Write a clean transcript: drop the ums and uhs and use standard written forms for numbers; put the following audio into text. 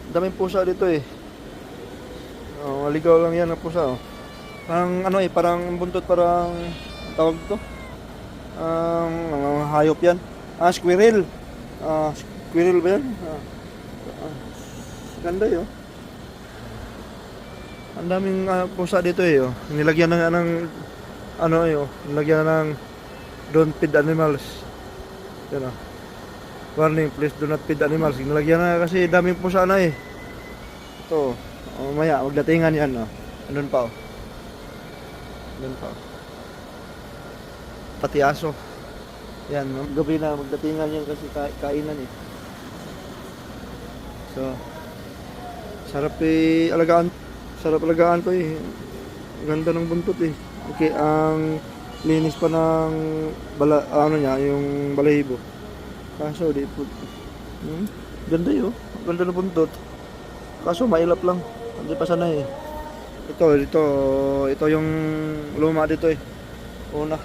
Daming pusa dito eh. Oh, maligaw lang yan ang pusa oh. Parang ano eh, parang buntot, parang ang tawag to. Hayop yan. Squirrel. Squirrel ba yan? Ganda yun. Ang daming pusa dito eh. Oh. Nilagyan ng ano eh. Oh. Nilagyan ng don't feed animals. Yan oh. Warning, please do not feed animals. Nilagyan na kasi daming pusa na eh. Ito. Oh, maya, magdatingan yan oh. Andun pa oh. Andun pa oh. Pati aso. Yan, gabi na magdatingan yan kasi kainan eh. So, sarap eh alagaan. Sarap alagaan to eh. Ganda ng buntot eh. Okay, ang linis pa ng ano niya, yung balahibo. Kaso di po. Ganda yun. Ganda ng buntot. Kaso mailap lang. Hindi pa sanay eh. Ito yung luma dito eh. Una.